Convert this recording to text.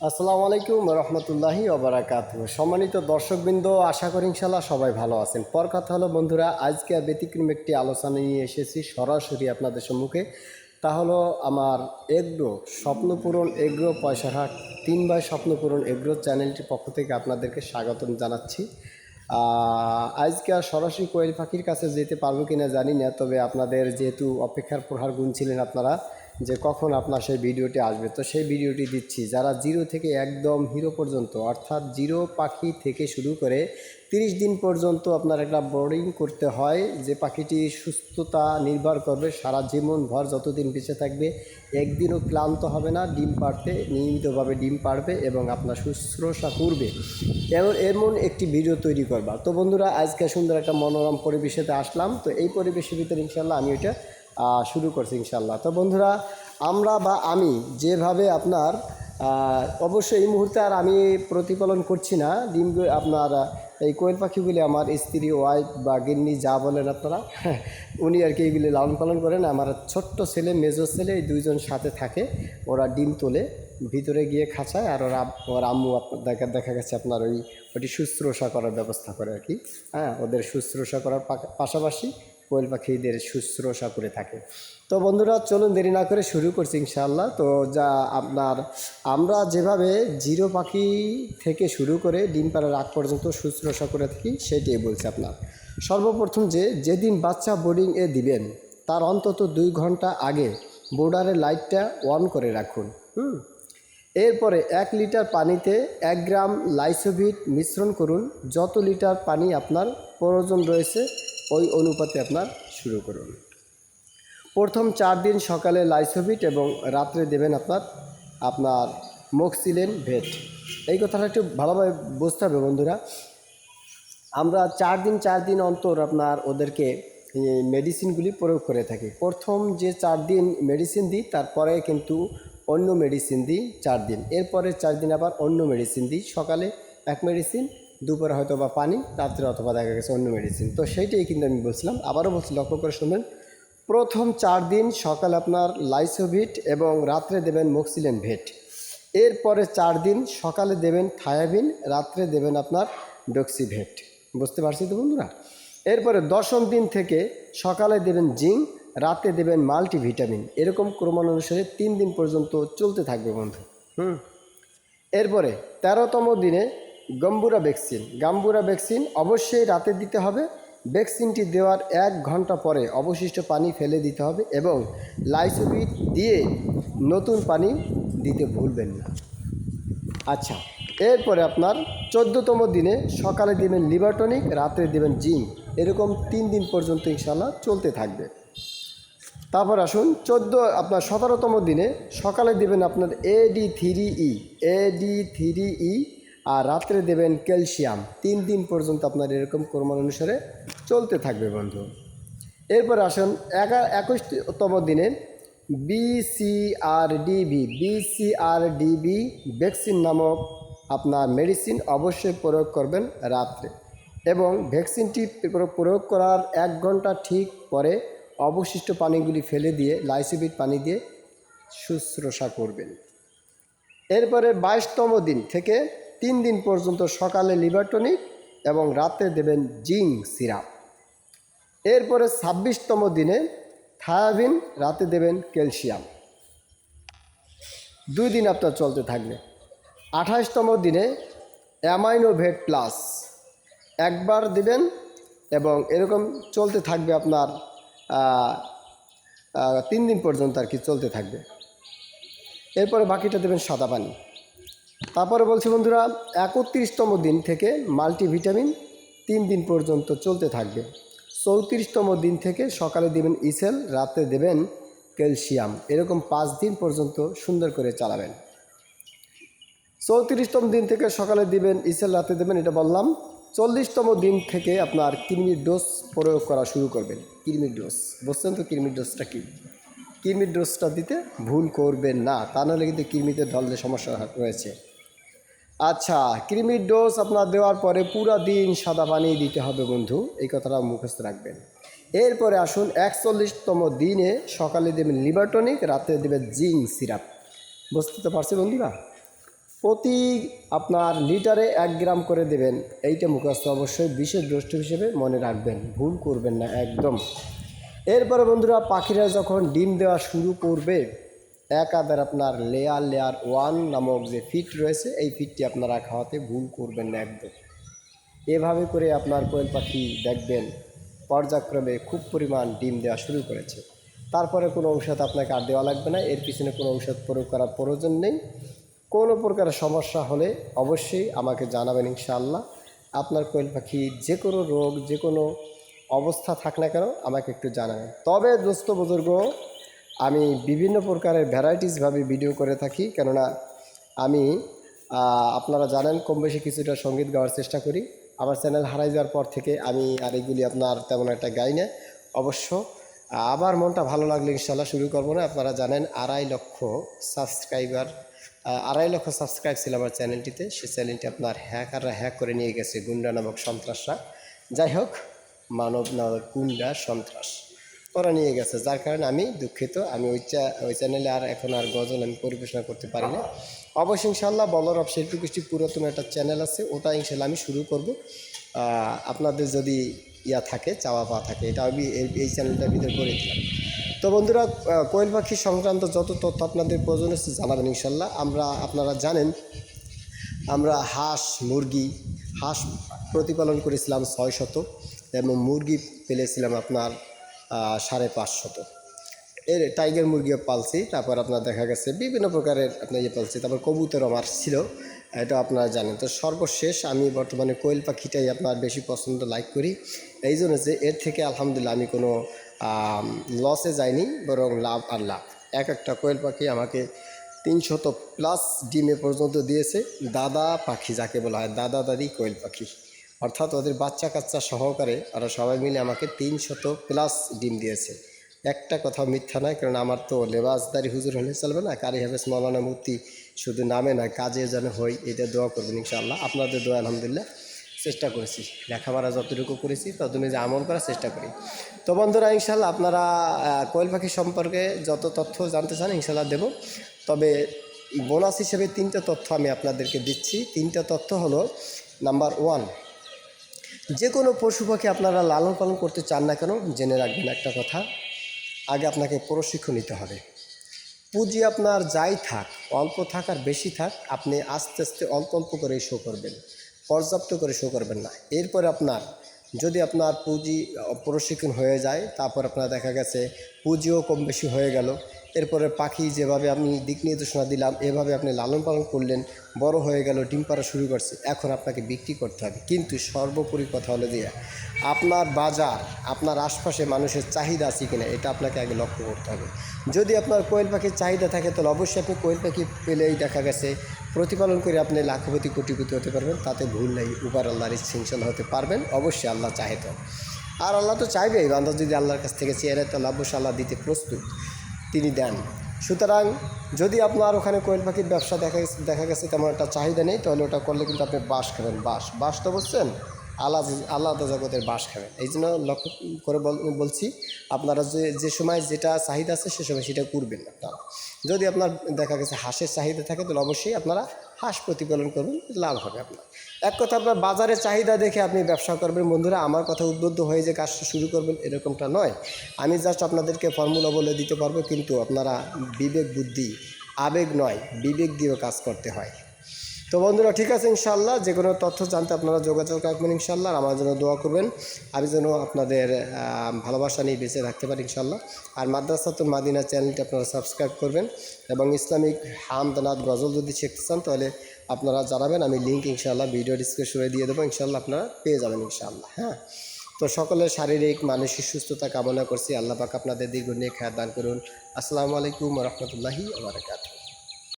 আসসালামু আলাইকুম রহমতুল্লাহি ওবারাকাতুহু। সম্মানিত দর্শকবৃন্দ, আশা করি ইনশাল্লাহ সবাই ভালো আছেন। পর কথা হলো বন্ধুরা, আজকে ব্যতিক্রম একটি আলোচনা নিয়ে এসেছি সরাসরি আপনাদের সম্মুখে। তা হলো আমার agro Swapnapuron agro Paisarhat 3 by Swapnapuron agro চ্যানেলটির পক্ষ থেকে আপনাদেরকে স্বাগতম জানাচ্ছি। আজকে আর সরাসরি কোয়েল পাখির কাছে যেতে পারবো কিনা জানি না, তবে আপনাদের যেহেতু অপেক্ষার প্রহার গুনছিলেন আপনারা যে কখন আপনার সেই ভিডিওটি আসবে, তো সেই ভিডিওটি দিচ্ছি। যারা জিরো থেকে একদম হিরো পর্যন্ত, অর্থাৎ জিরো পাখি থেকে শুরু করে 30 দিন পর্যন্ত আপনার একটা বোর্ডিং করতে হয়, যে পাখিটি সুস্থতা নির্ভর করবে সারা জীবন ভর যতদিন বেঁচে থাকবে, একদিনও ক্লান্ত হবে না, ডিম পাড়তে নিয়মিতভাবে ডিম পাড়বে এবং আপনার শুশ্রূষা করবে, এমন একটি ভিডিও তৈরি করবা। তো বন্ধুরা, আজকে সুন্দর একটা মনোরম পরিবেশেতে আসলাম। তো এই পরিবেশের ভিতরে ইনশাল্লাহ আমি এটা শুরু করছি ইনশাল্লাহ। তো বন্ধুরা, আমি যেভাবে আপনার অবশ্যই এই মুহূর্তে আর আমি প্রতিপালন করছি না ডিমগুলো, আপনার এই কোয়েল পাখিগুলি আমার স্ত্রী, ওয়াইফ বা গিন্নি যা বলেন আপনারা, উনি আর কি এইগুলি লালন পালন করেন। আমার ছোট্ট ছেলে, মেজো ছেলে, এই দুইজন সাথে থাকে। ওরা ডিম তোলে, ভিতরে গিয়ে খাঁচায়, আর ওর আম্মু আপনার দেখা গেছে আপনার ওটি শুশ্রূষা করার ব্যবস্থা করে আর কি। হ্যাঁ, ওদের শুশ্রূষা করার পাশাপাশি কোয়েল পাখিদের শুশ্রূষা করে থাকে। তো বন্ধুরা, চলুন দেরি না করে শুরু করছি ইনশাআল্লাহ। তো আমরা যেভাবে জিরো পাখি থেকে শুরু করে ডিম পাড়ার আগ পর্যন্ত শুশ্রূষা করে থাকি সেটাই বলছি আপনার। সর্বপ্রথম যেদিন বাচ্চা বোর্ডিংয়ে দিবেন তার অন্তত 2 ঘন্টা আগে বোর্ডারের লাইটটা অন করে রাখুন। এরপরে 1 লিটার পানিতে 1 গ্রাম লাইসোভিট মিশ্রণ করুন। যত লিটার পানি আপনার প্রয়োজন রয়েছে ওই অনুপাতে আপনার শুরু করুন। প্রথম 4 দিন সকালে লাইসোভিট এবং রাত্রে দেবেন আপনার মক্সিলেন ভেট। এই কথাটা একটু ভালোভাবে বুঝতে হবে বন্ধুরা। আমরা 4 দিন অন্তর আপনার ওদেরকে মেডিসিনগুলি প্রয়োগ করে থাকি। প্রথম যে 4 দিন মেডিসিন দিই, তারপরে কিন্তু অন্য মেডিসিন দিই 4 দিন। এরপরে 4 দিন আবার অন্য মেডিসিন দিই। সকালে এক মেডিসিন, দুপুরে হয়তো বা পানি, রাত্রে অথবা দেখা গেছে অন্য মেডিসিন। তো সেইটাই কিন্তু আমি বলছিলাম, আবারও বলছি, লক্ষ্য করে শুনবেন। প্রথম 4 দিন সকালে আপনার লাইসোভিট এবং রাত্রে দেবেন মক্সিলেন ভেট। এরপরে 4 দিন সকালে দেবেন থায়াবিন, রাত্রে দেবেন আপনার ডক্সিভেট। বুঝতে পারছি তো বন্ধুরা? এরপরে 10ম দিন থেকে সকালে দেবেন জিঙ্ক, রাতে দেবেন মাল্টিভিটামিন। এরকম ক্রমানুসারে 3 দিন পর্যন্ত চলতে থাকবে বন্ধু। এরপরে 13তম দিনে গাম্বুরা ভ্যাকসিন অবশ্যই রাতে দিতে হবে। ভ্যাকসিনটি দেওয়ার 1 ঘন্টা পরে অবশিষ্ট পানি ফেলে দিতে হবে এবং লাইসোভিট দিয়ে নতুন পানি দিতে ভুলবেন না। আচ্ছা, এরপরে আপনার 14তম দিনে সকালে দেবেন লিভার টনিক, রাত্রে দেবেন জিঙ্ক। এরকম 3 দিন পর্যন্ত ইনশাল্লাহ চলতে থাকবে। তারপর আসুন 17তম দিনে সকালে দেবেন আপনার AD3E আর রাত্রে দেবেন ক্যালসিয়াম। 3 দিন পর্যন্ত আপনার এরকম ক্রমানুসারে চলতে থাকবে বন্ধু। এরপর আসুন 21তম দিনে বিসিআরডিবি ভ্যাকসিন নামক আপনার মেডিসিন অবশ্যই প্রয়োগ করবেন রাত্রে, এবং ভ্যাকসিনটি প্রয়োগ করার 1 ঘন্টা ঠিক পরে অবশিষ্ট পানিগুলি ফেলে দিয়ে লাইসোভিট পানি দিয়ে শুশ্রূষা করবেন। এরপরে 22তম দিন থেকে 3 দিন পর্যন্ত সকালে লিভার টনিক এবং রাতে দেবেন জিঙ্ক সিরাপ। এরপরে 26তম দিনে থায়াবিন, রাতে দেবেন ক্যালসিয়াম। 2 দিন আপনার চলতে থাকবে। 28তম দিনে অ্যামাইনোভেট প্লাস একবার দিবেন এবং এরকম চলতে থাকবে আপনার 3 দিন পর্যন্ত আর কি চলতে থাকবে। এরপরে বাকিটা দেবেন সাদা পানি। তারপরে বলছি বন্ধুরা, 31তম দিন থেকে মাল্টিভিটামিন 3 দিন পর্যন্ত চলতে থাকবে। 34তম দিন থেকে সকালে দেবেন ইসেল, রাতে দেবেন ক্যালসিয়াম। এরকম 5 দিন পর্যন্ত সুন্দর করে চালাবেন। 34তম দিন থেকে সকালে দিবেন ইসেল, রাতে দেবেন, এটা বললাম। 40তম দিন থেকে আপনার কৃমির ডোজ প্রয়োগ করা শুরু করবেন। কৃমির ডোজ বুঝছেন তো? কৃমির ডোজটা কী? কৃমির ডোজটা দিতে ভুল করবেন না, তা নাহলে কিন্তু কৃমিতে ঢললে সমস্যা রয়েছে। আচ্ছা, কৃমির ডোজ আপনার দেওয়ার পরে পুরো দিন সাদা পানি দিতে হবে বন্ধু, এই কথাটা মুখস্থ রাখবেন। এরপরে আসুন 41তম দিনে সকালে দেবেন লিভার টনিক, রাতে দেবেন জিঙ্ক সিরাপ। বুঝতে তো পারছি বন্ধুরা? প্রতি আপনার লিটারে 1 গ্রাম করে দেবেন। এইটা মুখস্থ অবশ্যই বিশেষ দ্রষ্টব্য হিসেবে মনে রাখবেন, ভুল করবেন না একদম। এরপরে বন্ধুরা পাখিরা যখন ডিম দেওয়া শুরু করবে, একাধারে আপনার লেয়ার 1 নামক যে ফিড রয়েছে এই ফিডটি আপনারা খাওয়াতে ভুল করবেন না একদম। এভাবে করে আপনার কোয়েল পাখি দেখবেন পর্যায়ক্রমে খুব পরিমাণ ডিম দেওয়া শুরু করেছে। তারপরে কোনো ঔষধ আপনাকে আর দেওয়া লাগবে না, এর পিছনে কোনো ঔষধ প্রয়োগ করার প্রয়োজন নেই। কোনো প্রকারের সমস্যা হলে অবশ্যই আমাকে জানাবেন ইনশাআল্লাহ। আপনার কোয়েল পাখির যে কোনো রোগ, যে কোনো অবস্থা থাক না কেন আমাকে একটু জানাবেন। তবে দোস্ত বুজুর্গ, আমি বিভিন্ন প্রকারের ভ্যারাইটিসভাবে ভিডিও করে থাকি, কেননা আমি আপনারা জানেন কম বেশি কিছুটা সঙ্গীত গাওয়ার চেষ্টা করি। আমার চ্যানেল হারাই যাওয়ার পর থেকে আমি আর এগুলি আপনার তেমন একটা গাই না। অবশ্য আবার মনটা ভালো লাগলে ইনশাআল্লাহ শুরু করবো না। আপনারা জানেন 2.5 লক্ষ সাবস্ক্রাইবার, 2.5 লক্ষ সাবস্ক্রাইব ছিল আমার চ্যানেলটিতে। সেই চ্যানেলটি আপনার হ্যাকাররা হ্যাক করে নিয়ে গেছে, গুন্ডা নামক সন্ত্রাসরা। যাই হোক, মানব নামক গুন্ডা সন্ত্রাস ওরা নিয়ে গেছে, যার কারণে আমি দুঃখিত। আমি ওই চ্যানেলে এখন আর গজল আমি পরিবেশনা করতে পারি না। অবশ্যই ইনশাআল্লাহ বলরব শিল্পী গোষ্ঠী পুরাতন একটা চ্যানেল আছে, ওটা ইনশাআল্লাহ আমি শুরু করব। আপনাদের যদি থাকে, চাওয়া পাওয়া থাকে, এটা আমি এই চ্যানেলটার ভিতরে করে দিলাম। তো বন্ধুরা, কোয়েল পাখি সংক্রান্ত যত তথ্য আপনাদের প্রয়োজন আছে জানাবেন ইনশাআল্লাহ। আপনারা জানেন আমরা হাঁস প্রতিপালন করেছিলাম 600 এবং মুরগি পেলেছিলাম আপনার 550। এর টাইগার মুরগিও পালছি। তারপর আপনার দেখা গেছে বিভিন্ন প্রকারের আপনার পালছি। তারপর কবুতর আমার ছিল, এটা আপনারা জানেন। তো সর্বশেষ আমি বর্তমানে কোয়েল পাখিটাই আপনার বেশি পছন্দ লাইক করি, এই জন্য যে এর থেকে আলহামদুলিল্লাহ আমি কোনো লসে যাইনি, বরং লাভ আর লাভ। একটা কোয়েল পাখি আমাকে 300+ ডিমে পর্যন্ত দিয়েছে। দাদা পাখি যাকে বলা হয়, দাদা দাদি কোয়েল পাখি, অর্থাৎ ওদের বাচ্চা কাচ্চা সহকারে ওরা সবাই মিলে আমাকে 300+ ডিম দিয়েছে। একটা কথা মিথ্যা নয়, কারণ আমার তো লেবাসদারি হুজুর হলে চলবে না। কারি হাফেজ মৌলানা মুফতি শুধু নামে না, কাজে যেন হয়, এটা দোয়া করবেন ইনশাআল্লাহ। আপনাদের দোয়া আলহামদুলিল্লাহ চেষ্টা করেছি, লেখাপড়া যতটুকু করেছি ততটুকু যে আমল করার চেষ্টা করি। তো বন্ধুরা, ইনশাআল্লাহ আপনারা কোয়েল পাখি সম্পর্কে যত তথ্য জানতে চান ইনশাআল্লাহ দেব। তবে বোনাস হিসেবে 3টা তথ্য আমি আপনাদেরকে দিচ্ছি। 3টা তথ্য হলো, নাম্বার 1, যে কোনো পশু পাখি আপনারা লালন পালন করতে চান না কেন, জেনে রাখবেন একটা কথা, আগে আপনাকে প্রশিক্ষণ নিতে হবে। পুঁজি আপনার যাই থাক, অল্প থাক আর বেশি থাক, আপনি আস্তে আস্তে অল্প অল্প করে শো করবেন, পর্যাপ্ত করে শো করবেন না। এরপরে আপনার যদি আপনার পুঁজি প্রশিক্ষণ হয়ে যায়, তারপর আপনার দেখা গেছে পুঁজিও কম বেশি হয়ে গেল, এরপরে পাখি যেভাবে আমি দিক নির্দেশনা দিলাম এভাবে আপনি লালন পালন করলেন, বড় হয়ে গেল, ডিম পাড়া শুরু করছে, এখন আপনাকে বিক্রি করতে হবে। কিন্তু সর্বোপরি কথা হলো যে আপনার বাজার, আপনার আশপাশে মানুষের চাহিদা আছে কিনা, এটা আপনাকে আগে লক্ষ্য করতে হবে। যদি আপনার কোয়েল পাখির চাহিদা থাকে তাহলে অবশ্যই আপনি কোয়েল পাখি পেলেই দেখা গেছে প্রতিপালন করে আপনি লাখপতি কোটিপতি হতে পারবেন, তাতে ভুল নেই। উপর আল্লাহর ইচ্ছা হতে পারবেন, অবশ্যই আল্লাহ চাহে তো। আর আল্লাহ তো চাইবেই, বান্দা যদি আল্লাহর কাছ থেকে চেয়ে নেয় তাহলে অবশ্যই আল্লাহ দিতে প্রস্তুত, তিনি দেন। সুতরাং যদি আপনার ওখানে কোয়েল পাখির ব্যবসা দেখা গেছে তেমন একটা চাহিদা নেই, তাহলে ওটা করলে কিন্তু আপনি বাঁশ খাবেন। বাঁশ তো বলছেন, আলাদা জগতের বাঁশ খাবেন। এই জন্য লক্ষ্য করে বলছি, আপনারা যে সময় যেটা চাহিদা আছে সে সময় সেটা করবেন আপনারা। যদি আপনার দেখা গেছে হাঁসের চাহিদা থাকে তাহলে অবশ্যই আপনারা হাঁস প্রতিপালন করবেন, লাভ হবে আপনার। এক কথা, আপনার বাজারের চাহিদা দেখে আপনি ব্যবসা করবেন। বন্ধুরা, আমার কথা উদ্বুদ্ধ হয়ে যে কাজটা শুরু করবেন এরকমটা নয়। আমি জাস্ট আপনাদেরকে ফর্মুলা বলে দিতে পারবো, কিন্তু আপনারা বিবেক বুদ্ধি, আবেগ নয় বিবেক দিয়েও কাজ করতে হয়। তো বন্ধুরা, ঠিক আছে, ইনশাআল্লাহ যে কোনো তথ্য জানতে আপনারা যোগাযোগ রাখবেন ইনশাআল্লাহ। আমার জন্য দোয়া করবেন, আমি যেন আপনাদের ভালোবাসা নিয়ে বেঁচে থাকতে পারি ইনশাআল্লাহ। আর মাদ্রাসাতুল মাদিনা চ্যানেলটি আপনারা সাবস্ক্রাইব করবেন, এবং ইসলামিক হামদ গজল যদি শিখতে চান তাহলে আপনারা জানাবেন, আমি লিঙ্ক ইনশাআল্লাহ ভিডিও ডিসক্রিপশনে দিয়ে দেবো, ইনশাআল্লাহ আপনারা পেয়ে যাবেন ইনশাআল্লাহ। হ্যাঁ, তো সকলের শারীরিক মানসিক সুস্থতা কামনা করছি। আল্লাহ পাক আপনাদের দীর্ঘ নেক হায়াত দান করুন। আসসালামু আলাইকুম ওয়া রাহমাতুল্লাহি ওয়া বারাকাতুহু।